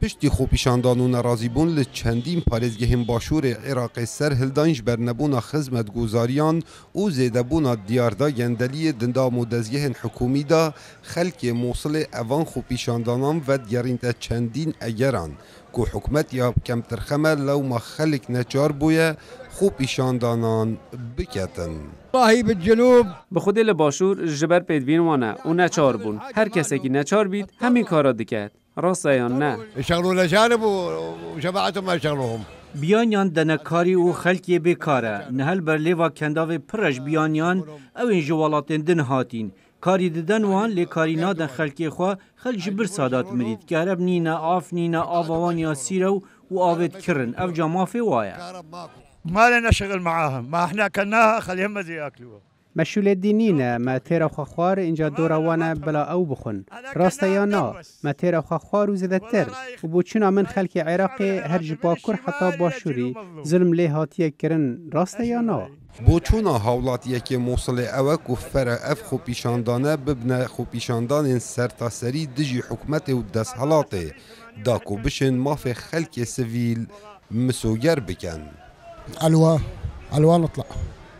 پشتی خوپیشاندان و نرازی بون ل چندین پارێزگehên باشوورê Iraqê ser hildan ji bernebûna xizmetguzariyan û zêdebûna diyarda gendeliyê dindam û dezgehên hikûmî da xelkê Mosulê evan xwepîşandanan vedgerînte çendîn egeran ku hikûmet ya kemtirxeme lewma xelk neçar bûye xwepîşandanan biketin. والله بالجنوب بخود لباشور جبر پیدوین وانه و نچار بون هر کسی که نچار بید همین کارا دکرد راسته یا نه يشغلوا الاجانب وجماعتهم ما يشغلوهم بیانیان دنکاری و خلکی بیکاره نهل بر لیوا کنداوی پرش بیانیان او این جوالاتین دن هاتین کاری ددن وان لی کاری نادن خلکی خوا خل جبر سادات مرید که عرب نینا آف نینا آوان یا سیرو و آوید کرن او جامافی وایا ما لنا شغل معاهم ما احنا اكلناها خليهم ما ياكلوها مشغول دینینه ما تیرا خوار اینجا دور وانه بلا او بخون راسته یا نه ما تیرا خوار و زدتر و بوچنا من خلک عراقی هر جباکر حتی باشوری ظلم لی هاتیه کرن راسته یا نه بۆچوونا هاوڵاتیەکێ Mosulê ew ku fere ev xwepîşandane bibne xwepîşandanên sertaserî dijî hikûmetê û desthilatê da ku bişin mafê xelkê sivîl misoger bikin. الوا نطلع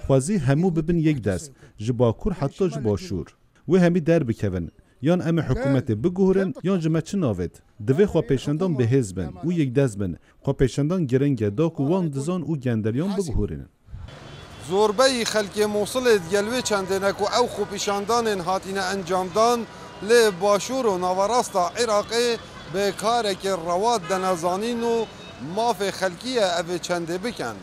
خوازی همو ببن یک دست جباکور حتی جباشور و همی در بکون یان ام حکومت بگوهرن یان جمع چه ناوید دوی خواه پیشندان به حزبن و یک دست بن خواه پیشندان گرنگه داک و وان دزان و گندلیان بگوهرن زۆربەی خەلکێ Mosulê gelwê çendêne ku ew xwepîşandanên hatîne encamdan lê başûr û navarasta Iraqê bê karekê rewat denezanîn û mafê xelkî ye evê çendê bikin.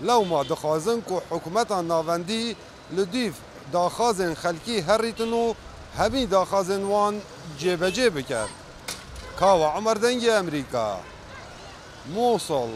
Lewma dixwazin ku hikûmeta navendî li dîv daxwazên xelkî herîtin û hemî daxwazên wan cêbecê bike. Kawa Emer Dengê Emerîka Mosul.